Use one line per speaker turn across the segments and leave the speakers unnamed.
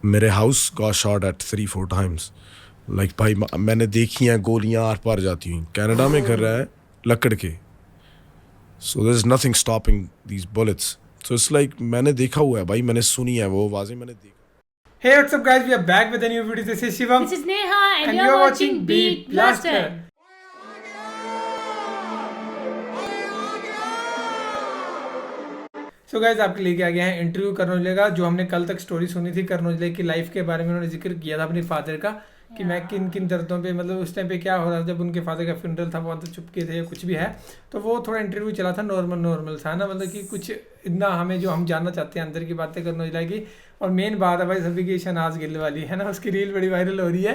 मेरे house got shot at 3-4 times. Like भाई मैंने देखी हैं गोलियां आर पार जाती हुई. कनाडा में कर रहा है लकड़ के. So there is nothing stopping these bullets. So it's like मैंने देखा हुआ है भाई, मैंने सुनी है वो आवाजें, मैंने देखा.
Hey, what's up guys? We are back with a new video. This is Shivam.
This is Neha and
you're watching Beat Blaster. So guys आपके लेके आ गया है इंटरव्यू करण औजला का. जो हमने कल तक स्टोरी सुनी थी करण औजला की लाइफ के बारे में, उन्होंने जिक्र किया था अपने फादर का कि मैं किन किन दर्दों पे, मतलब उस टाइम पे क्या हो रहा था जब उनके फादर का फ्यूनरल था, वो तो चुपके थे या कुछ भी है. तो वो थोड़ा इंटरव्यू चला था, नॉर्मल था ना, मतलब कि कुछ इतना हमें जो हम जानना चाहते हैं अंदर की बातें करण औजला की. और मेन बात है भाई सभी की शहनाज गिल वाली है ना, उसकी रील बड़ी वायरल हो रही है,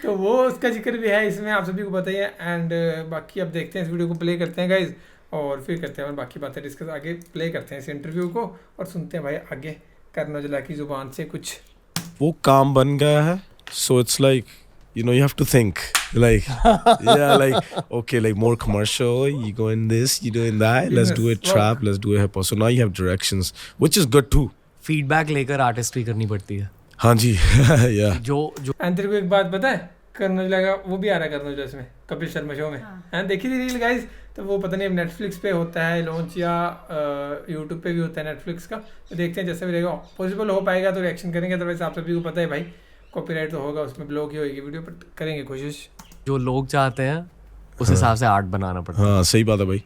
तो वो उसका जिक्र भी है इसमें, आप सभी को पता ही है. एंड बाकी अब देखते हैं, इस वीडियो को प्ले करते हैं गाइज और फिर करते हैं और बाकी बातें डिस्कस. आगे प्ले करते हैं इस इंटरव्यू को और सुनते हैं भाई आगे करण औजला की जुबान से कुछ.
वो काम बन गया है. सो it's like you know you have to think like yeah like okay like more commercial, you go in this, you do in that, let's do it trap, let's do it hip hop. So now you have directions which is good too.
Feedback लेकर artistry करनी पड़ती है.
हाँ जी. yeah
जो
and तेरे को एक बात पता है, करण औजला का वो भी आ रहा है, करण औजला इसमें कपिल शर्मा शो में. हाँ देखी थी रील गाइज. तो वो पता नहीं अब नेटफ्लिक्स पे होता है लॉन्च या यूट्यूब पे भी होता है नेटफ्लिक्स का. तो देखते हैं जैसे भी रहेगा, पॉसिबल हो पाएगा तो रिएक्शन करेंगे. अदरवाइज आप सभी को पता है भाई कॉपीराइट तो होगा उसमें, ब्लॉक ही होगी वीडियो, पर करेंगे कोशिश.
जो लोग चाहते हैं उस हिसाब से आर्ट बनाना पड़ता है.
हाँ सही बात है भाई.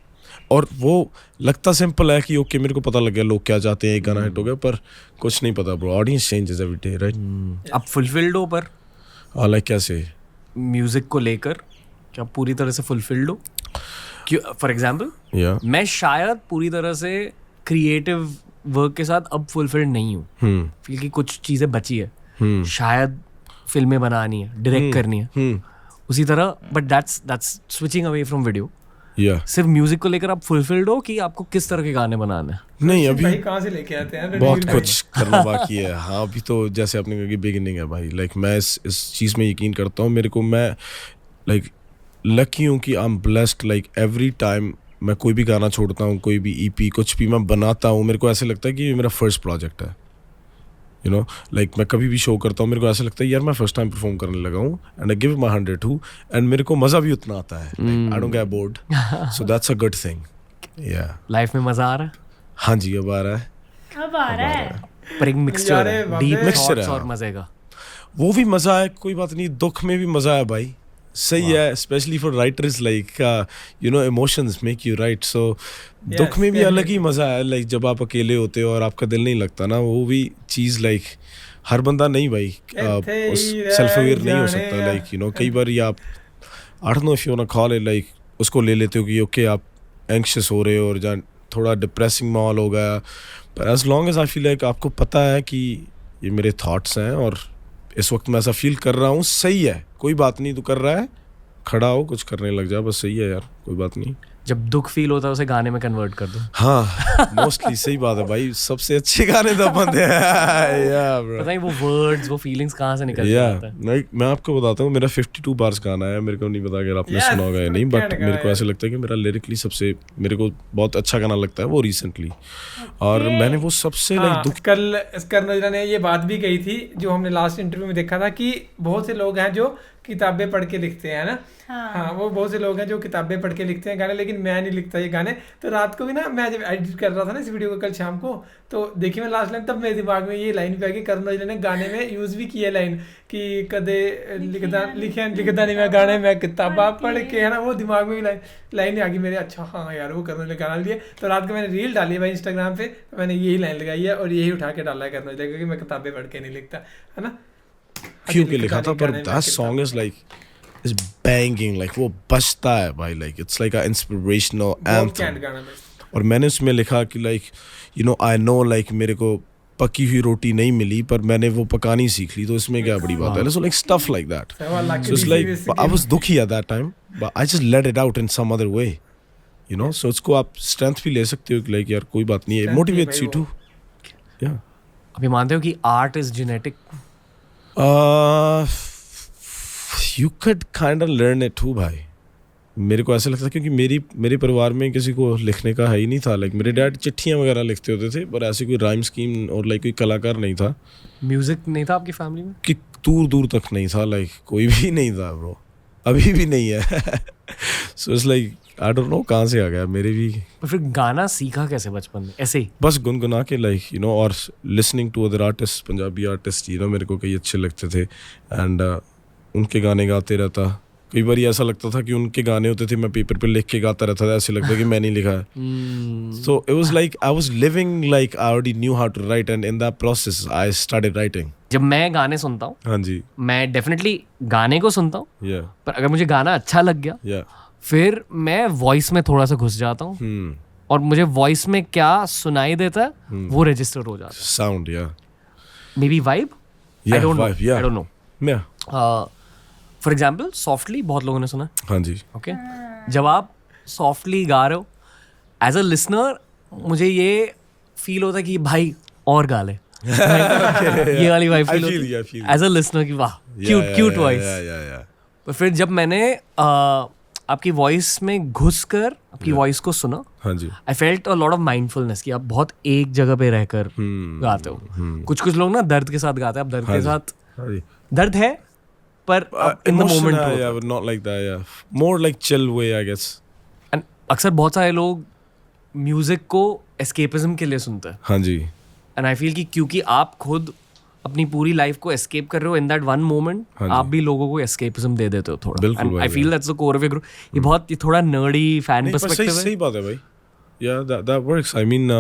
और वो लगता सिंपल है कि ओके मेरे को पता लग गया लोग क्या चाहते हैं, एक गाना हिट हो गया, पर कुछ नहीं पता bro. Audience changes every day right.
अब फुलफिल्ड हो, पर
लाइक कैसे
म्यूजिक को लेकर क्या पूरी तरह से फुलफिल्ड हो? फॉर एग्जाम्पल
या
मैं शायद पूरी तरह से क्रिएटिव वर्क के साथ अब फुलफिल्ड नहीं हूँ, क्योंकि कुछ चीज़ें बची है. शायद फिल्में बनानी है, डायरेक्ट करनी है, उसी तरह. But that's switching away from video. सिर्फ म्यूजिक को लेकर आप फुलफिल्ड हो कि आपको किस तरह के गाने बनाने हैं?
नहीं अभी
भाई कहाँ से लेके आते हैं,
बहुत कुछ करना बाकी है. हाँ अभी तो जैसे आपने कहा कि बिगिनिंग है भाई. लाइक मैं इस चीज़ में यकीन करता हूँ. मेरे को मैं लाइक लकी हूँ कि I am blessed. Like every time मैं कोई भी गाना छोड़ता हूँ, कोई भी ईपी कुछ भी मैं बनाता हूँ, मेरे को ऐसे लगता है कि ये मेरा फर्स्ट प्रोजेक्ट है. यू नो लाइक मैं कभी भी शो करता हूँ, मेरे को ऐसा लगता है यार मैं फर्स्ट टाइम परफॉर्म करने लगा हूँ and I give my 102 and मेरे को मज़ा भी उतना आता है. I don't get bored. So that's a good thing. या
लाइफ में मजा आ रहा है.
हाँ जी अब आ रहा है.
अब आ रहा है.
पर एक मिक्सचर है, डीप
मिक्सचर
थॉट्स
है.
और मजे का.
वो भी मज़ा है, कोई बात नहीं. दुख में भी मज़ा है भाई. सही है. Specially for writers like you know emotions make you write. So दुख में भी अलग ही मज़ा है. लाइक जब आप अकेले होते हो और आपका दिल नहीं लगता ना, वो भी चीज़ लाइक हर बंदा नहीं भाई सेल्फ अवेयर नहीं हो सकता. लाइक यू नो कई बार ये आप I don't know if you want to call it like उसको ले लेते हो कि ओके आप एंग्शियस हो रहे हो और जान थोड़ा डिप्रेसिंग माहौल हो गया. पर as long as I feel like आपको पता है कि ये मेरे थॉट्स हैं और इस वक्त मैं ऐसा फील कर रहा हूँ, सही है, कोई बात नहीं, तू कर रहा है, खड़ा हो, कुछ करने लग जा, बस सही है यार, कोई बात नहीं.
जब दुख फील होता है उसे गाने में कन्वर्ट कर दो.
हाँ मोस्टली सही बात है भाई. सबसे अच्छे गाने तो बनते हैं.
पता नहीं वो वर्ड्स, वो फीलिंग्स कहाँ से निकल जाते हैं.
मैं आपको बताता हूँ, मेरा 52 बार्स गाना है. मेरे को नहीं पता अगर आपने सुना होगा या नहीं, बट मेरे को ऐसा लगता है कि मेरा लिरिकली सबसे मेरे को बहुत अच्छा गाना लगता है वो रिसेंटली. और मैंने वो सबसे लाइक
कल करण औजला ने ये बात भी कही थी जो हमने लास्ट इंटरव्यू में देखा था कि बहुत से लोग हैं जो किताबें पढ़ के लिखते हैं ना. हाँ वो बहुत से लोग हैं जो किताबें पढ़ के लिखते हैं गाने, लेकिन मैं नहीं लिखता ये गाने. तो रात को भी ना मैं जब एडिट कर रहा था ना इस वीडियो को कल शाम को, तो देखी मैं लास्ट लाइन, तब मेरे दिमाग में ये लाइन भी आ गई. करण औजला ने गाने में यूज़ भी किया लाइन कि कदे लिखदा नहीं मैं गाने में किताबा पढ़ के, है ना, वो दिमाग में भी लाइन आ गई मेरे. अच्छा हाँ यार वो करण औजला गाना लिया. तो रात को मैंने रील डाली भाई इंस्टाग्राम पे, तो मैंने यही लाइन लगाई है और यही उठा के डाला है करण औजला, क्योंकि मैं किताबें पढ़ के नहीं लिखता, है ना.
क्यों के लिखा था, पर that song is like is banging. Like वो बजता है भाई. Like it's like a inspirational anthem. और मैंने उसमें लिखा कि like you no I know like मेरे को पकी हुई रोटी नहीं मिली पर मैंने वो पकानी सीख ली, तो इसमें क्या बड़ी बात है. So like stuff like that. So it's like I was दुखी at that time but I just let it out in some other way, you know. So इसको आप स्ट्रेंथ भी ले सकते हो कि लाइक यार कोई बात नहीं है, मोटिवेट्स यू टू. या
अभी मानते हो कि art is genetic?
You could kind of learn it too, bhai. मेरे को ऐसा लगता था क्योंकि मेरे परिवार में किसी को लिखने का है ही नहीं था, लाइक मेरे डैड चिट्ठियाँ वगैरह लिखते होते थे, पर ऐसी कोई राइम स्कीम और लाइक कोई कलाकार नहीं था।
म्यूजिक नहीं था आपकी फैमिली में?
कि दूर दूर तक नहीं था, लाइक कोई भी नहीं था ब्रो, अभी भी नहीं है। सो it's like I don't no कहाँ से आ गया मेरे भी।
पर फिर गाना सीखा कैसे बचपन में ऐसे ही?
बस गुनगुना के, लाइक यू नो, और listening to other artist, Punjabi artist, you know, मेरे को कई अच्छे लगते थे एंड उनके गाने गाते रहता। कई बार ऐसा लगता था कि उनके गाने होते थे, मैं पेपर पे लिख के गाता रहता था, ऐसे लगता कि मैंने लिखा है। So it was like I was living like I already knew how to write and in that process I started writing.
जब मैं गाने सुनता हूँ,
हाँ जी,
मैं डेफिनेटली गाने को सुनता हूँ,
या
पर अगर मुझे गाना अच्छा लग गया
या
फिर मैं वॉइस में थोड़ा सा घुस जाता हूँ और मुझे वॉइस में क्या सुनाई देता है वो रजिस्टर हो जाता
साउंड, या
है। May be vibe, I don't no, I don't no.
या
फॉर एग्जाम्पल सॉफ्टली बहुत लोगों ने सुना,
हाँ जी,
ओके जब आप सॉफ्टली गा रहे हो एज अ लिसनर मुझे ये फील होता है कि भाई और गा ले। ये वाली वाइब फील होती है एज अ लिसनर कि वाह क्यूट वॉइस। पर फिर जब मैंने आपकी वॉइस में घुसकर आपकी वॉइस को सुना,
हाँ जी,
I felt a lot of mindfulness कि आप बहुत एक जगह पे रहकर गाते हो। कुछ लोग ना दर्द के साथ गाते हैं, आप दर्द के साथ, दर्द है पर in the moment
not like that, या more like chill way I guess.
And अक्सर बहुत सारे लोग म्यूजिक को एस्केपिज्म के लिए सुनते हैं,
हाँ जी,
एंड आई फील कि क्योंकि आप खुद अपनी पूरी लाइफ को एस्केप कर रहे हो इन दैट वन मोमेंट, आप भी लोगों को एस्केपिज्म दे देते हो थोड़ा।
बिल्कुल,
I feel that's the core of your group. ये थोड़ा नर्डी फैन पर्सपेक्टिव है।
सही बात है भाई, या that works. I mean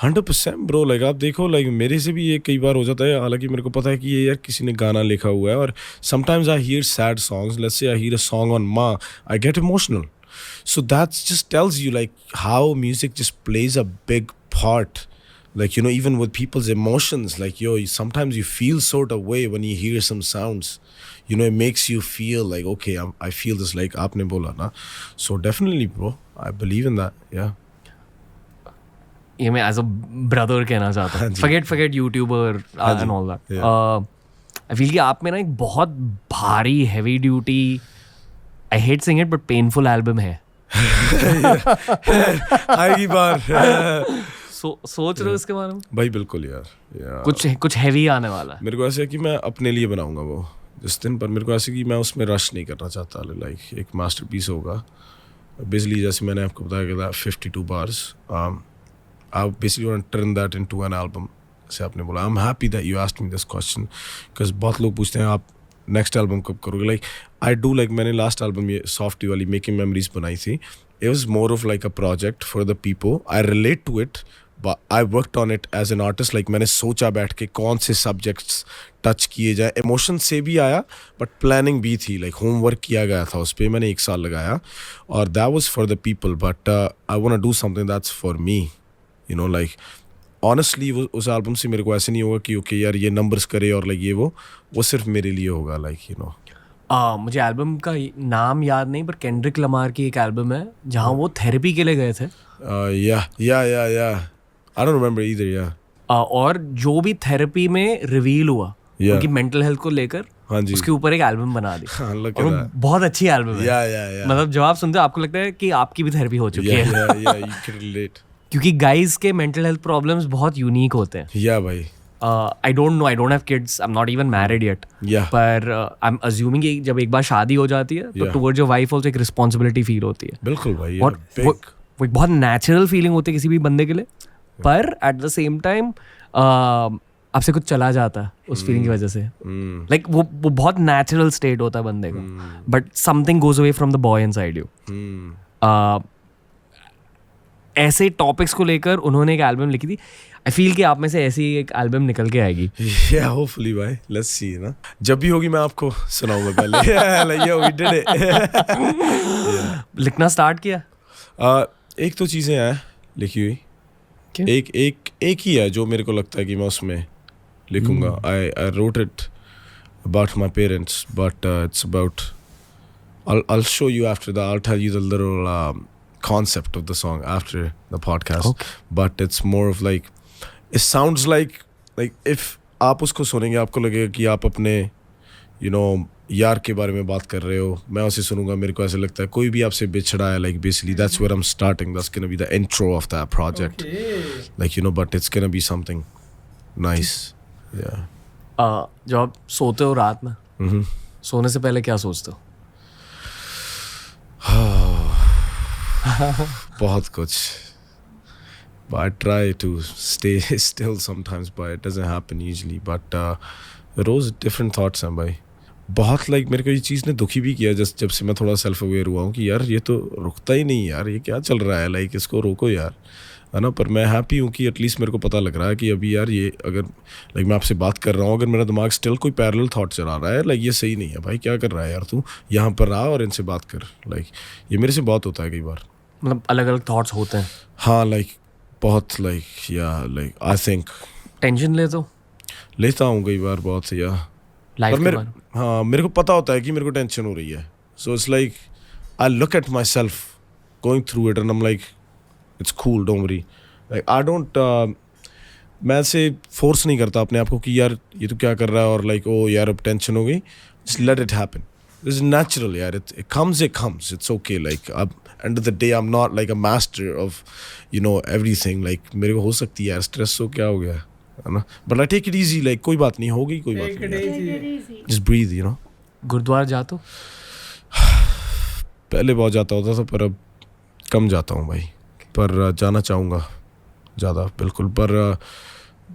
100% bro. Like आप देखो, लाइक मेरे से भी ये कई बार हो जाता है, हालांकि मेरे को पता है कि ये यार किसी ने गाना लिखा हुआ है, और sometimes I hear sad songs, let's say I hear a song on maa, I get emotional. So that just tells you like how music just plays a big part. Like, you know, even with people's emotions, like, sometimes you feel sort of way when you hear some sounds. You know, it makes you feel like, okay, I feel this, like aapne bola na. So definitely, bro, I believe in that. Yeah.
ये मैं as a brother कहना चाहता हूँ. Forget YouTuber and all that. I feel कि आप में ना एक बहुत भारी heavy duty, I hate saying it but painful album है.
आएगी बार.
सोच रहे हो इसके बारे में?
भाई बिल्कुल यार.
कुछ हैवी आने वाला है.
मेरे को ऐसे है कि मैं अपने लिए बनाऊंगा वो जिस दिन, पर मेरे को ऐसे कि मैं उसमें रश नहीं करना चाहता. लाइक एक मास्टरपीस होगा बेसिकली, जैसे मैंने आपको बताया कि 52 bars. I basically want to turn that into an album. से आपने बोला, I'm happy that you asked me this question, because बहुत लोग पूछते हैं आप नेक्स्ट एल्बम कब करोगे. लाइक आई डू, लाइक मैंने लास्ट एल्बम ये सॉफ्टी वाली मेकिंग मेमोरीज बनाई थी. It was more of like a project for the people. I relate to it, but I worked on it as an artist. Like मैंने सोचा बैठ के कौन से सब्जेक्ट्स टच किए जाए. इमोशन से भी आया बट प्लानिंग भी थी. लाइक होमवर्क किया गया था उस पर, मैंने 1 साल लगाया, और that was for the people. But I want to do something that's for me. You know, like honestly उस एल्बम से मेरे को ऐसे नहीं होगा कि ओके यार ये नंबर्स करे और लाइक ये वो सिर्फ मेरे लिए होगा. लाइक यू नो,
मुझे एल्बम का नाम याद नहीं, पर केंड्रिक लमार की एक एल्बम है जहाँ वो थेरेपी के लिए गए थे.
या आई डोंट रिमेंबर ईदर. या
और जो भी थेरेपी में रिवील हुआ उनकी मेंटल हेल्थ को लेकर,
हाँ जी,
उसके ऊपर एक एल्बम बना दी. और वो बहुत अच्छी एल्बम है. मतलब जब आप सुनते हो आपको लगता है कि आपकी भी थेरेपी हो चुकी है.
you can relate.
क्योंकि गाइज के मेंटल हेल्थ प्रॉब्लम्स बहुत यूनिक होते हैं.
या भाई,
आई don't no, I don't have kids, I am not even married yet, पर आई एम अज्यूमिंग कि जब एक बार शादी हो जाती है तो टुवर्ड्स योर वाइफ आल्सो एक रिस्पांसिबिलिटी फील होती है.
बिल्कुल भाई.
और वो एक बहुत नेचुरल फीलिंग होती है किसी भी बंदे के लिए, पर एट द सेम टाइम आपसे कुछ चला जाता है उस फीलिंग की वजह से. लाइक वो बहुत नेचुरल स्टेट होता है बंदे का, but something goes away from the boy inside you. ऐसे टॉपिक्स को लेकर उन्होंने एक एल्बम लिखी थी. आई फील कि आप में से ऐसी एक एल्बम निकल के आएगी.
या होपफुली भाई, लेट्स सी ना. जब भी होगी मैं आपको सुनाऊंगा पहले. लाइक या वी डिड इट.
लिखना स्टार्ट किया?
एक तो चीज़ें हैं लिखी हुई. एक ही है जो मेरे को लगता है कि मैं उसमें लिखूंगा. I wrote it about my parents, but it's about, I'll show you after that. I'll tell you the little concept of the song after the podcast. Okay. But it's more of like, it sounds like if आप उसको सुनेंगे आपको लगेगा कि आप अपने यार के बारे में बात कर रहे हो, मैं उसे सुनूंगा, मेरे को ऐसे लगता है कोई भी आपसे बिछड़ा है, like basically that's where I am starting, that's gonna be the intro of that project, like you know, but it's gonna be something nice. या
जब आप सोते हो रात में, सोने से पहले क्या सोचते हो?
बहुत कुछ. But I try to stay still sometimes, but it doesn't happen usually. But rose different thoughts हैं भाई. बहुत लाइक मेरे को ये चीज़ ने दुखी भी किया जब से मैं थोड़ा सेल्फ अवेयर हुआ हूँ कि यार ये तो रुकता ही नहीं यार, ये क्या चल रहा है, लाइक इसको रोको यार, है ना. पर मैं हैप्पी हूँ कि एटलीस्ट मेरे को पता लग रहा है कि अभी यार ये अगर लाइक मैं आपसे बात कर रहा हूँ, अगर मेरा दिमाग स्टिल कोई पैरेलल थॉट चला रहा है, लाइक ये सही नहीं है भाई, क्या कर रहा है यार तू, यहाँ पर रहा और इनसे बात कर. लाइक ये मेरे से बहुत होता है कई बार.
मतलब अलग अलग थॉट्स होते हैं.
हाँ लाइक बहुत लाइक या लाइक आई थिंक
टेंशन लेता
हूँ कई बार बहुत, या
लाइफ
पर
के बारे में.
हाँ मेरे को पता होता है कि मेरे को टेंशन हो रही है, सो it's like I look at my self going through it and I am like it's cool, don't worry, like I don't, मैं ऐसे फोर्स नहीं करता अपने आप को कि यार ये तो क्या कर रहा है और लाइक ओ यार अब टेंशन हो गई, just let it happen, it's natural यार, it comes it's okay. Like अब end of the day I am not like a master of you know everything, like मेरे को हो सकती है यार स्ट्रेस, हो क्या हो गया है ना, but I take it easy, like कोई बात नहीं होगी, कोई बात नहीं, just breathe you know.
Gurdwara जाते हो?
पहले बहुत जाता होता था पर अब कम जाता हूँ भाई, पर जाना चाहूँगा ज़्यादा बिल्कुल. पर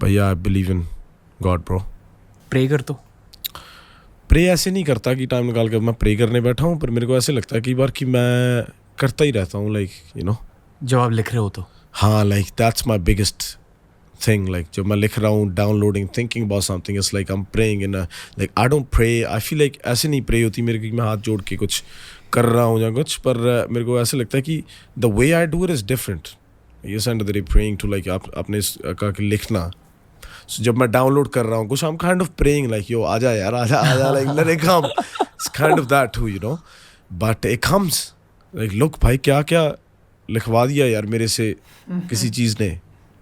भैया I believe in God bro.
Pray कर तो
प्रे ऐसे नहीं करता कि टाइम निकाल कर मैं प्रे करने बैठा हूँ, पर मेरे को ऐसे लगता है कई बार कि मैं करता ही रहता हूँ, लाइक यू नो.
जब आप लिख रहे हो तो?
हाँ like that's my biggest thing, like जब मैं लिख रहा हूँ, downloading, thinking about something, it's like I am praying in like I don't pray, I feel like ऐसे नहीं प्रे होती मेरे की मैं हाथ जोड़ के कुछ कर रहा हूँ या कुछ, पर मेरे को ऐसे लगता है कि the way I do it is different. Yes and they praying to like आप अपने का लिखना. So, जब मैं डाउनलोड कर रहा हूँ कुछ, I am kind of praying like yo आजा यार आजा like let it come, it's kind of that too you know. But it comes like look भाई क्या क्या लिखवा दिया यार मेरे से किसी चीज़ ने,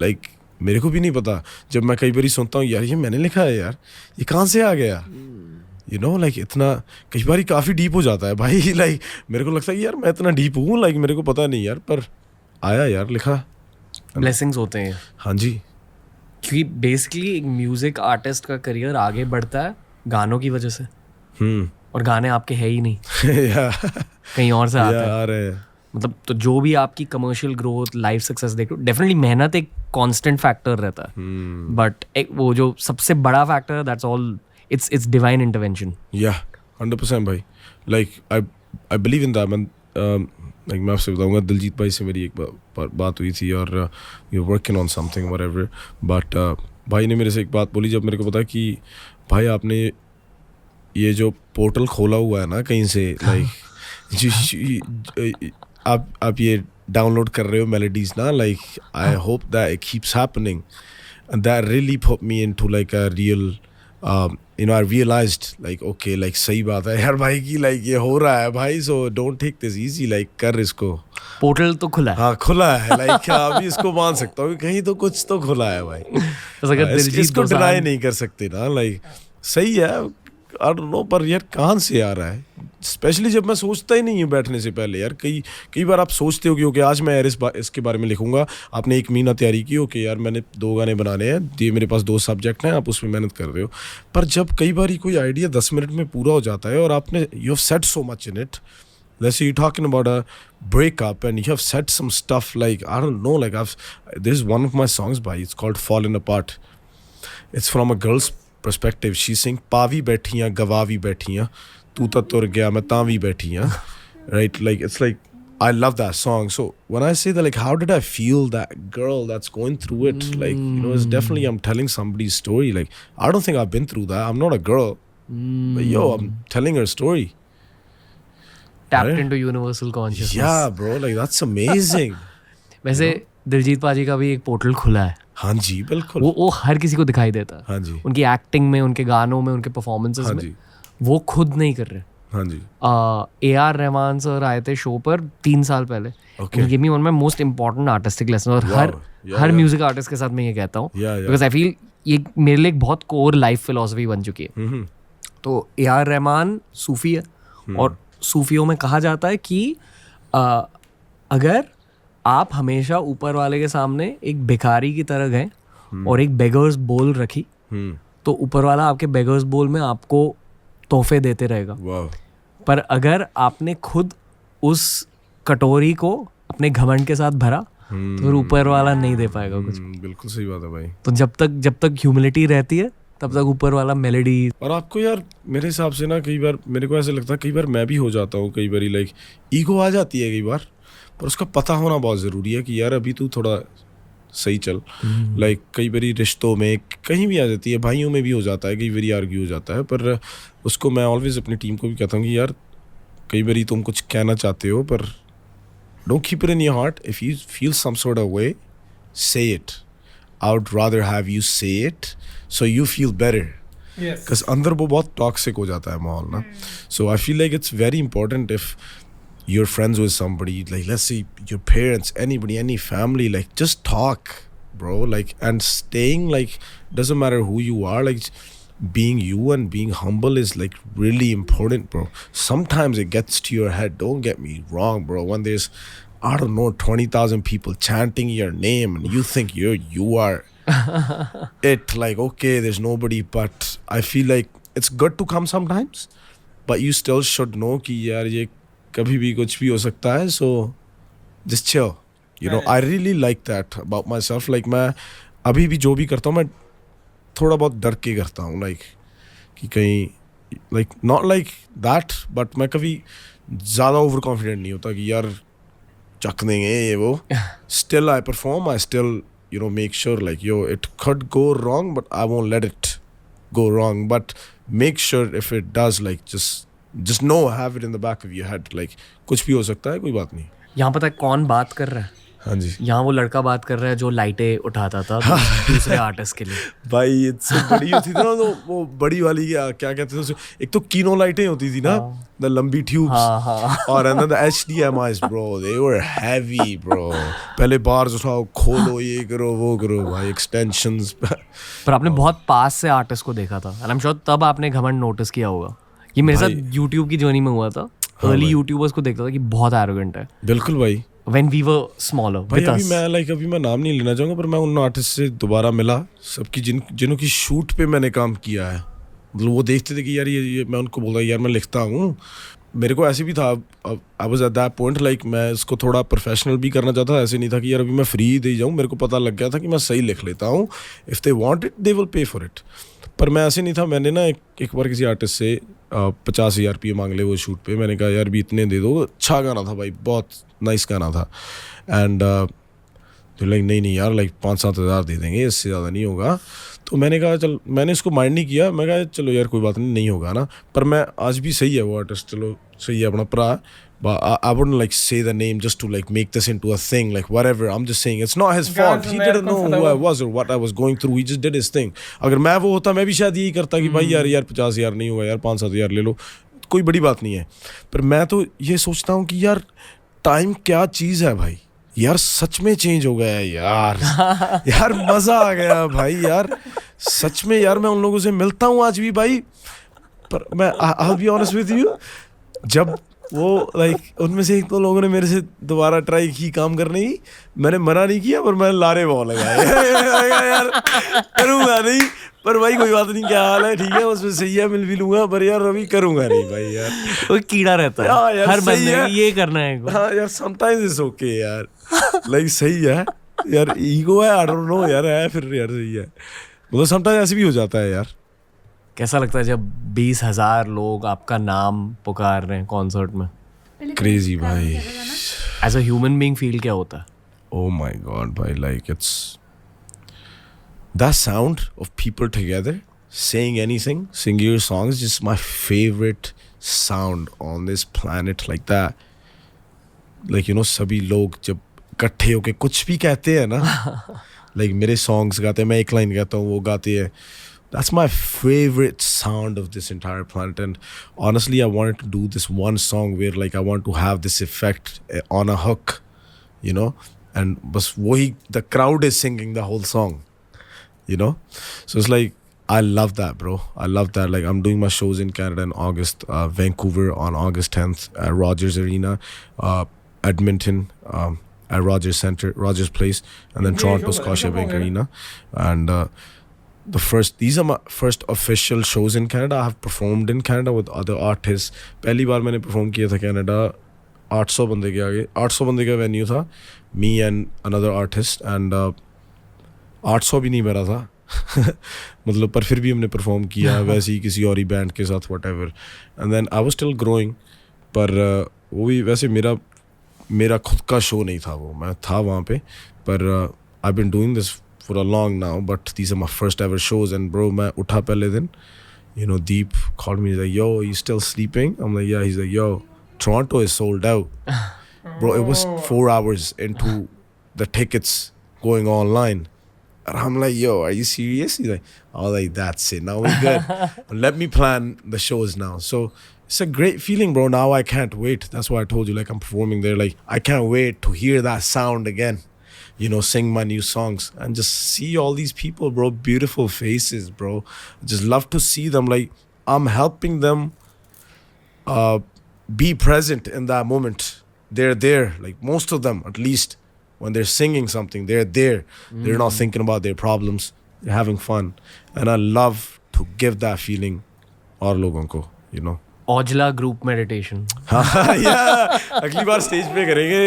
लाइक मेरे को भी नहीं पता. जब मैं कई बार सुनता हूँ यार ये मैंने लिखा है यार, ये कहाँ से आ गया, यू नो, लाइक इतना कई बार काफ़ी डीप हो जाता है भाई. लाइक मेरे को लगता है कि यार मैं इतना डीप हूँ, लाइक मेरे को पता नहीं यार, पर आया यार लिखा.
ब्लेसिंग्स होते हैं.
हाँ जी.
क्योंकि बेसिकली एक म्यूजिक आर्टिस्ट का करियर आगे बढ़ता है गानों की वजह से, और गाने आपके है ही नहीं. कहीं और से आते हैं. मतलब तो जो भी आपकी कमर्शियल ग्रोथ, लाइफ सक्सेस देखो, डेफिनेटली मेहनत एक कांस्टेंट फैक्टर रहता है, बट एक वो जो सबसे बड़ा फैक्टर है, that's all, it's divine intervention.
या 100% भाई, like I believe in that. Like मैं आपसे बताऊंगा, दिलजीत भाई से मेरी एक बात हुई थी और you working on something whatever, but भाई ने मेरे से एक बात बोली जब मेरे को पता कि भाई आपने ये जो पोर्टल खोला हुआ है ना कहीं से, लाइक आप ये डाउनलोड कर रहे हो मेलोडीज ना, like I hope that it keeps happening and that really put me into like a real you know, I realized like okay, like सही बात है यार भाई की, like ये हो रहा है भाई, so don't take this easy, like कर इसको.
पोर्टल तो खुला है.
हाँ खुला है, like अभी इसको मान सकता हूँ कहीं तो कुछ तो खुला है भाई. इसको डिनाई नहीं कर सकते ना, like सही है, I don't know, पर यार कहाँ से आ रहा है, स्पेशली जब मैं सोचता ही नहीं हूँ बैठने से पहले यार. कई बार आप सोचते हो कि ओके आज मैं यार इसके बारे में लिखूंगा, आपने एक महीना तैयारी की, ओके यार मैंने 2 गाने बनाने हैं, ये मेरे पास 2 सब्जेक्ट हैं, आप उसमें मेहनत कर रहे हो. पर जब कई बार कोई आइडिया 10 मिनट में पूरा हो जाता है और आपने you have said so much in it, let's say you're talking about a breakup and you have said some stuff like I don't know, like there's one of my songs by, it's called Falling Apart. It's from a girl's perspective. She's saying पावी बैठियां गवावी बैठियां तू तो तुर गया मैं Tawi बैठियां, right? Like it's like I love that song. So when I say that, like how did I feel that girl that's going through it, like you know, it's definitely I'm telling somebody's story. Like I don't think I've been through that. I'm not a girl, but yo, I'm telling her story.
Tapped
Right?
into universal consciousness.
Yeah, bro, like that's amazing.
वैसे दिलजीत पाजी का भी एक portal खुला है.
हाँ जी बिल्कुल.
वो हर किसी को दिखाई देता है.
हाँ जी.
उनकी एक्टिंग में, उनके गानों में, उनके परफॉर्मेंसेस
हाँ
में.
जी.
वो खुद नहीं कर रहे.
हाँ जी.
AR रहमान सर आए थे शो पर 3 साल पहले.
Okay.
Give me one of my most important artistic lesson. और
Wow.
हर म्यूजिक आर्टिस्ट के साथ मैं ये कहता हूँ,
Yeah.
बिकॉज आई फील ये मेरे लिए एक बहुत कोर लाइफ फिलोसफी बन चुकी है. तो AR रहमान सूफी है और सूफियों में कहा जाता है कि अगर आप हमेशा ऊपर वाले के सामने एक भिखारी की तरह गए और एक बेगर्स बोल रखी तो ऊपर वाला आपके बेगर्स बोल में आपको तोहफे देते रहेगा। पर अगर आपने खुद उस कटोरी को अपने घमंड के साथ भरा तो फिर ऊपर वाला नहीं दे पाएगा कुछ।
बिल्कुल सही बात है भाई।
तो जब तक ह्यूमिलिटी रहती है तब तक ऊपर वाला मेलोडी।
और आपको यार मेरे हिसाब से ना कई बार मेरे को ऐसा लगता है, कई बार मैं भी हो जाता हूँ, कई बार लाइक ईगो आ जाती है कई बार, पर उसका पता होना बहुत ज़रूरी है कि यार अभी तू थोड़ा सही चल। लाइक कई बारी रिश्तों में कहीं भी आ जाती है, भाइयों में भी हो जाता है, कई बारी आर्ग्यू हो जाता है, पर उसको मैं ऑलवेज अपनी टीम को भी कहता हूँ कि यार कई बारी तुम कुछ कहना चाहते हो पर don't keep it in your heart. If you feel some sort of way, say it. I would rather have you say it so you feel better.
Yes.
Because अंदर वो बहुत toxic हो जाता है माहौल ना. So I feel like it's very important if you're friends with somebody, like let's say your parents, anybody, any family, like just talk, bro. Like, and staying like doesn't matter who you are, like being you and being humble is like really important, bro. Sometimes it gets to your head, don't get me wrong, bro. When there's, I don't know, 20,000 people chanting your name and you think you are it, like okay, there's nobody, but I feel like it's good to come sometimes, but you still should know कि यार ये कभी भी कुछ भी हो सकता है, so just chill, you know. I really like that about myself. Like मैं अभी भी जो भी करता हूँ मैं थोड़ा बहुत डर के करता हूँ, लाइक कि कहीं like not like that, but मैं कभी ज़्यादा ओवर कॉन्फिडेंट नहीं होता कि यार चक देंगे ये वो। Still I perform, I still you know make sure like yo it could go wrong but I won't let it go wrong, but make sure if it does like just know, have it in the back of your head, like कुछ भी हो सकता है, कोई बात नहीं।
यहाँ पता है कौन बात कर रहा है?
हाँ जी,
यहाँ वो लड़का बात कर रहा है जो लाइटें उठाता था दूसरे आर्टिस्ट के लिए।
भाई इससे बड़ी होती थी ना तो वो बड़ी वाली क्या कहते थे उसे, एक तो कीनो लाइटें होती थी ना, द लंबी ट्यूब्स, और अंदर the HDMIs bro, they were heavy bro. पहले बार्स उठाओ, खोलो, ये करो वो करो भाई, एक्सटेंशंस।
पर आपने बहुत पास से आर्टिस्ट को देखा था, एंड आई एम श्योर तब आपने घमंड नोटिस किया होगा। ये मेरे साथ यूट्यूब की जर्नी में हुआ था। अर्ली यूट्यूबर्स को देखता था कि बहुत एरोगेंट है।
बिल्कुल भाई।
When we were smaller
भाई
with us.
अभी मैं नाम नहीं लेना चाहूँगा, पर मैं उन आर्टिस्ट से दोबारा मिला, सबकी जिनों की शूट पे मैंने काम किया है। मतलब वो देखते थे कि यार ये मैं उनको बोला यार मैं लिखता हूँ। मेरे को ऐसे भी था, I was at that point like मैं इसको थोड़ा प्रोफेशनल भी करना चाहता था। ऐसे नहीं था कि यार अभी मैं फ्री दे जाऊँ, मेरे को पता लग गया था कि मैं सही लिख लेता हूँ। If they want it they will pay for it. पर मैं ऐसे नहीं था। मैंने ना एक बार किसी आर्टिस्ट से 50,000 रुपये मांग ले वो शूट पे। मैंने कहा यार भी इतने दे दो, अच्छा गाना था भाई, बहुत नाइस गाना था। एंड तो लाइक नहीं यार लाइक 5-7 हज़ार दे देंगे, इससे ज़्यादा नहीं होगा। तो मैंने कहा चल, मैंने इसको माइंड नहीं किया। मैं कहा चलो यार कोई बात नहीं होगा ना। पर मैं आज भी सही है वो आर्टिस्ट, चलो सही है अपना भरा। I wouldn't like say the name just to like make this into a thing, like whatever. I'm just saying it's not his fault. He didn't know who I was or what I was going through. He just did his thing. अगर मैं वो होता मैं भी शायद यही करता कि भाई यार 50,000 नहीं हुआ यार, 5-7 हज़ार ले लो, कोई बड़ी बात नहीं है। पर मैं तो ये सोचता हूँ कि यार टाइम क्या चीज़ है भाई, यार सच में चेंज हो गया है यार। यार मज़ा आ गया भाई यार, सच में यार। मैं उन लोगों से मिलता हूँ आज भी भाई, पर मैं I'll be honest with you, जब वो लाइक उनमें से एक तो लोगों ने मेरे से दोबारा ट्राई की काम करने की, मैंने मना नहीं किया, पर मैं लारे बहुत लगाए यार करूँगा नहीं। पर भाई कोई बात नहीं, क्या हाल है, ठीक है, उसमें सही है, मिल भी लूंगा, पर यार अभी करूँगा नहीं भाई यार।
वो कीड़ा रहता है
यार,
हर बंदे में, ये करना है।
हाँ यार, समटाइम्स इट्स ओके यार, लाइक सही है यार, ईगो है, आई डोंट नो यार, है फिर यार सही है, मतलब समटाइम्स ऐसे भी हो जाता है यार।
कैसा लगता है जब 20,000 लोग आपका नाम पुकार रहे हैं कॉन्सर्ट में?
क्रेजी भाई।
As a human being feel क्या होता है?
Oh my God, भाई, like it's that sound of people together saying anything, singing your songs, just my favorite sound on this planet, like that. Like you know, सभी लोग जब इकट्ठे होके कुछ भी कहते हैं ना, like मेरे songs गाते हैं, मैं एक line गाता हूँ, वो गाते हैं। That's my favorite sound of this entire planet. And honestly, I wanted to do this one song where like I want to have this effect on a hook, you know, and bas wahi, the crowd is singing the whole song, you know. So it's like I love that, bro. I love that. Like, I'm doing my shows in Canada in August, Vancouver on August 10th at Rogers Arena, Edmonton at Rogers Center, Rogers Place, and then Toronto Scotiabank Arena. And these are my first official shows in Canada. I have performed in Canada with other artists. पहली बार मैंने perform किया था Canada 800 बंदे के आगे. 800 बंदे का venue था. Me and another artist, and 800 भी नहीं भरा था. मतलब पर फिर भी हमने परफॉर्म किया वैसे ही किसी और ही बैंड के साथ whatever. And then I was still growing, पर वो भी वैसे मेरा खुद का शो नहीं था वो, मैं था वहाँ पे, पर I've been doing this for a long now, but these are my first ever shows. And bro, मैं उठा पहले दिन, you know, Deep called me, he's like, yo, are you still sleeping? I'm like, yeah. He's like, yo, Toronto is sold out. Bro, it was 4 hours into the tickets going online. And I'm like, yo, are you serious? He's like, oh, like, that's it. Now we're good. Let me plan the shows now. So it's a great feeling, bro. Now I can't wait. That's why I told you, like, I'm performing there. Like, I can't wait to hear that sound again. You know, sing my new songs and just see all these people, bro. Beautiful faces, bro. Just love to see them. Like, I'm helping them be present in that moment. They're there, like most of them, at least when they're singing something, they're there. They're not thinking about their problems. They're having fun. And I love to give that feeling और लोगों को, you know.
Ojla group meditation.
Yeah, अगली बार stage पे करेंगे.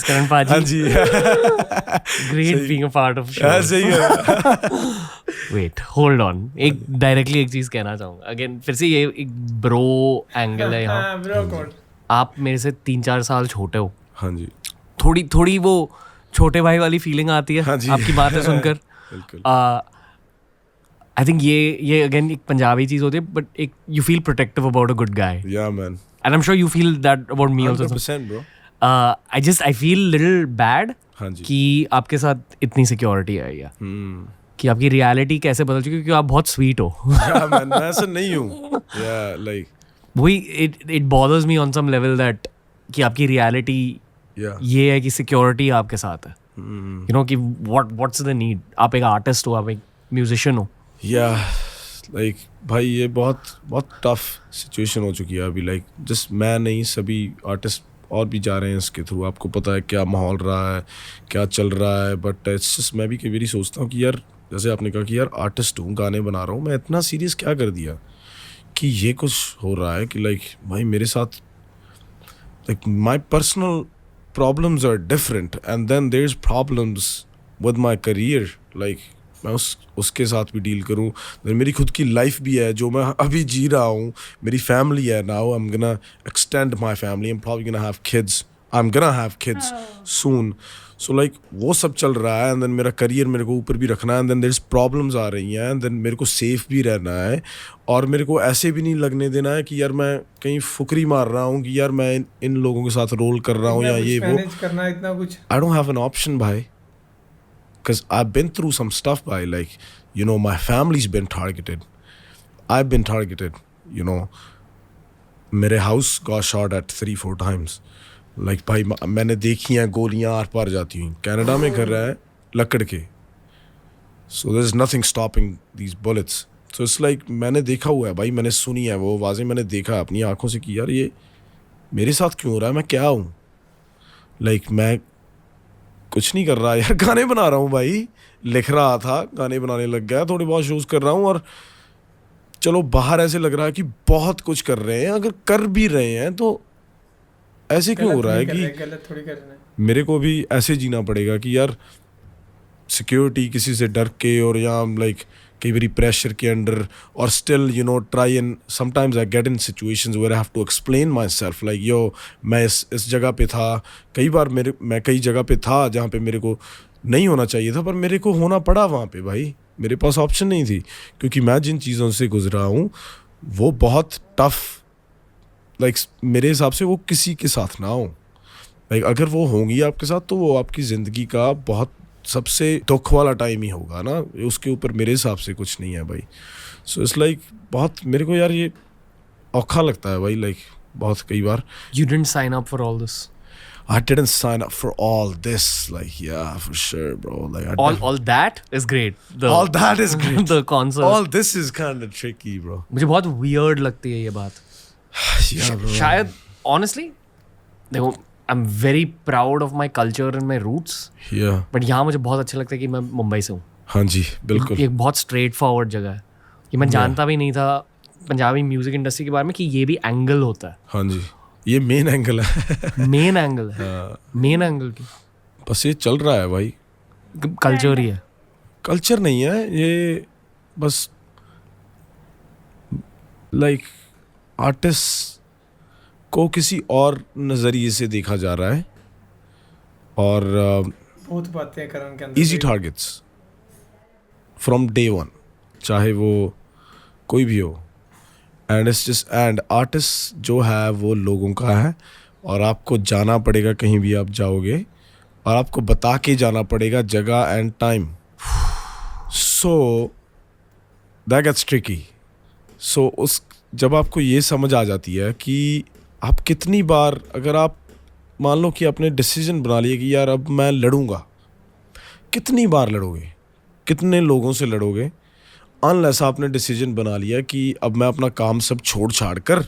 Karan Paji.
हाँ जी.
Great being a part of show.
हाँ सही है.
Wait, hold on. एक directly एक चीज कहना चाहूँगा. Again, फिर से ये एक bro angle है यहाँ.
हाँ, bro code.
आप मेरे से 3-4 साल छोटे हो.
हाँ जी.
थोड़ी वो छोटे भाई वाली फीलिंग आती है.
हाँ जी.
आपकी बातें सुनकर.
बिल्कुल.
I think ये again एक पंजाबी चीज होती है, but एक you feel protective about a good guy.
Yeah, man.
And I'm sure you feel that about me also.
100%, bro.
I feel little bad
हाँ जी.
कि आपके साथ इतनी सिक्योरिटी है या कि आपकी रियलिटी कैसे बदल चुकी है, क्योंकि आप बहुत स्वीट हो.
Yeah, man. मैं ऐसा नहीं हूँ. Yeah, like.
वही it bothers me on some level that कि आपकी रियलिटी ये है कि सिक्योरिटी आपके साथ है. You know कि what's the need? आप एक आर्टिस्ट हो, आप एक म्यूजिशियन हो.
Yeah, like भाई ये बहुत टफ सिचुएशन हो चुकी है अभी. लाइक जस्ट मैं नहीं, सभी आर्टिस्ट और भी जा रहे हैं इसके थ्रू. आपको पता है क्या माहौल रहा है, क्या चल रहा है. बट इट्स जस्ट मैं भी कई बार सोचता हूँ कि यार, जैसे आपने कहा कि यार आर्टिस्ट हूँ, गाने बना रहा हूँ, मैं इतना सीरियस क्या कर दिया कि ये कुछ हो रहा है कि लाइक भाई मेरे साथ like my personal problems are different and then there is problems with my career. Like मैं उसके साथ भी डील करूँ. मेरी खुद की लाइफ भी है जो मैं अभी जी रहा हूँ. मेरी फैमिली है. Now I am gonna extend my family. I am probably gonna have kids. I am gonna have kids soon. So like वो सब चल रहा है. एंड देन मेरा करियर मेरे को ऊपर भी रखना है. And then there is problems आ रही हैं. एंड देन मेरे को सेफ भी रहना है. और मेरे को ऐसे भी नहीं लगने देना है कि यार मैं कहीं फुकरी मार रहा हूँ कि यार मैं इन लोगों के साथ रोल कर रहा हूँ या ये वो.
करना इतना कुछ.
I don't have an option भाई. Because I've been through some stuff, by like, you know, my family's been targeted. I've been targeted, you know. मेरे house got shot at 3-4 times. Like भाई मैंने देखी हैं गोलियां आर पार जाती हुई. Canada में घर रहा है लकड़ के. So there's nothing stopping these bullets. So it's like मैंने देखा हुआ है भाई. मैंने सुनी है वो आवाज़ें. मैंने देखा अपनी आंखों से कि यार ये मेरे साथ क्यों हो रहा है. मैं क्या हूँ. Like मैं कुछ नहीं कर रहा यार. गाने बना रहा हूँ भाई. लिख रहा था, गाने बनाने लग गया. थोड़े बहुत शोज कर रहा हूँ. और चलो बाहर ऐसे लग रहा है कि बहुत कुछ कर रहे हैं. अगर कर भी रहे हैं तो ऐसे क्यों हो रहा है कि
गलत थोड़ी कर रहे हैं.
मेरे को भी ऐसे जीना पड़ेगा कि यार सिक्योरिटी किसी से डर के और या लाइक कई बारी प्रेशर के अंडर. और still you know try and sometimes I get in situations where I have to explain myself. Like yo मैं इस जगह पे था. कई बार मैं कई जगह पे था जहाँ पे मेरे को नहीं होना चाहिए था, पर मेरे को होना पड़ा वहाँ पे भाई. मेरे पास ऑप्शन नहीं थी क्योंकि मैं जिन चीज़ों से गुजरा हूँ वो बहुत टफ. लाइक मेरे हिसाब से वो किसी के साथ ना हो. लाइक अगर वो होंगी आपके साथ तो वो आपकी ज़िंदगी का बहुत सबसे दुख वाला टाइम ही होगा ना. उसके ऊपर मेरे हिसाब से कुछ नहीं है भाई. सो इट्स लाइक बहुत मेरे को यार ये औखा लगता है भाई. लाइक बहुत कई बार.
You didn't sign up for all this.
I didn't sign up for all this. Like, yeah, for sure, bro. Like,
all that is great.
all that is great.
The concert.
All this is kind of tricky, bro.
मुझे बहुत weird लगती है ये बात.
Yeah, bro.
शायद honestly, देखो, I'm very proud of my culture and my roots.
Yeah.
But यहाँ मुझे बहुत अच्छा लगता है कि मैं मुंबई से हूँ.
हाँ जी, बिल्कुल.
ये एक बहुत स्ट्रेट फॉरवर्ड जगह है. ये मैं जानता भी नहीं था पंजाबी म्यूजिक इंडस्ट्री के बारे में कि ये भी एंगल होता है.
हाँ जी, ये मेन एंगल है.
मेन एंगल है. मेन एंगल की
बस ये चल रहा है भाई.
कल्चर ही है.
कल्चर नहीं है ये, बस लाइक आर्टिस्ट को किसी और नज़रिए से देखा जा रहा है और
बहुत बातें करण के अंदर
easy targets from day one, चाहे वो कोई भी हो. And it's just and artist जो है वो लोगों का है और आपको जाना पड़ेगा कहीं भी आप जाओगे और आपको बता के जाना पड़ेगा जगह and time. So that gets tricky. So उस जब आपको ये समझ आ जाती है कि आप कितनी बार, अगर आप मान लो कि आपने डिसीजन बना लिया कि यार अब मैं लड़ूंगा, कितनी बार लड़ोगे, कितने लोगों से लड़ोगे, अनलेस आपने डिसीजन बना लिया कि अब मैं अपना काम सब छोड़ छाड़ कर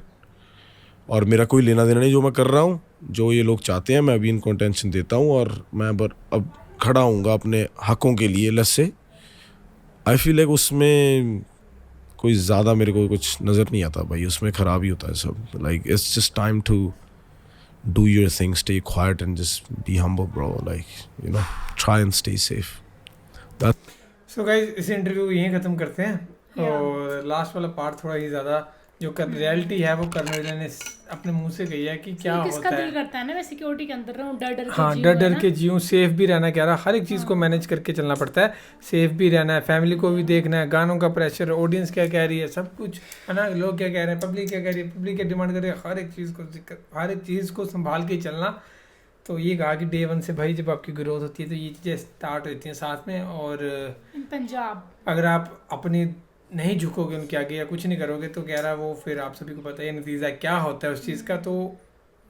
और मेरा कोई लेना देना नहीं जो मैं कर रहा हूँ, जो ये लोग चाहते हैं मैं अभी इनको अटेंशन देता हूँ और मैं अब खड़ा हूँगा अपने हकों के लिए. Let's say I feel like उसमें कोई ज़्यादा मेरे को कुछ नज़र नहीं आता भाई, उसमें ख़राब ही होता है सब. Like it's just time to do your thing, stay quiet and just be humble bro, like you know, try and stay safe. That
so guys, इस इंटरव्यू यहीं ख़त्म करते हैं और लास्ट वाला पार्ट थोड़ा ही ज़्यादा जो रियलिटी है वो कर्नल ने अपने मुंह से कही है कि क्या
किसका
होता
दिल
है.
करता है ना मैं सिक्योरिटी के अंदर रहूं, डर डर के
हाँ,
जीऊं,
डर डर
है ना?
के जीऊँ, सेफ भी रहना कह रहा, हर एक चीज़ को मैनेज करके चलना पड़ता है. सेफ भी रहना है, फैमिली को भी देखना है, गानों का प्रेशर, ऑडियंस क्या कह रही है, सब कुछ है ना, लोग क्या कह रहे हैं, पब्लिक क्या कह रही है, पब्लिक क्या डिमांड कर रही है, हर एक चीज़ को संभाल के चलना. तो ये कहा कि डे वन से भाई जब आपकी ग्रोथ होती है तो ये चीज़ें स्टार्ट होती हैं साथ में. और
पंजाब
अगर आप अपनी नहीं झुकोगे उनके आगे या कुछ नहीं करोगे तो कह रहा वो फिर आप सभी को पता है नतीजा क्या होता है उस चीज़ का. तो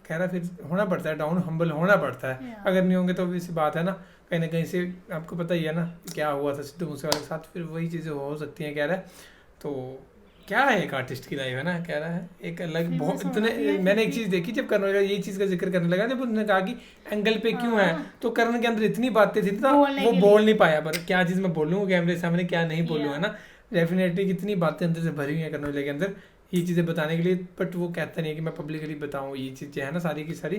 कह रहा फिर होना पड़ता है डाउन, हम्बल होना पड़ता है. अगर नहीं होंगे तो वैसी बात है ना कहीं से आपको पता ही है ना क्या हुआ था सिद्धू मूसेवाले के साथ, फिर वही चीज़ें हो सकती हैं. कह रहा है तो क्या है एक आर्टिस्ट की लाइफ है ना, कह रहा है एक अलग बहुत इतने. मैंने एक चीज़ देखी जब करण ये चीज़ का जिक्र करने लगा, जब उन्होंने कहा कि एंगल पे क्यों है, तो करण के अंदर इतनी बातें थी ना वो बोल नहीं पाया. पर क्या चीज़ मैं बोलूँ कैमरे के सामने, क्या नहीं बोलूँ, है ना. डेफिनेटली कितनी बातें अंदर से भरी हुई हैं कर्नल के अंदर ये चीज़ें बताने के लिए, बट वो कहता नहीं है कि मैं पब्लिकली बताऊँ ये चीज़ें है ना सारी की सारी.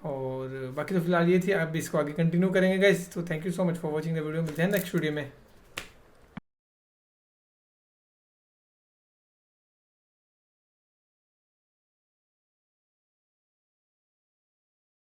और बाकी तो फिलहाल ये थी, अब इसको आगे कंटिन्यू करेंगे गाइस. तो thank you so much for watching the video. मिलते हैं नेक्स्ट वीडियो में.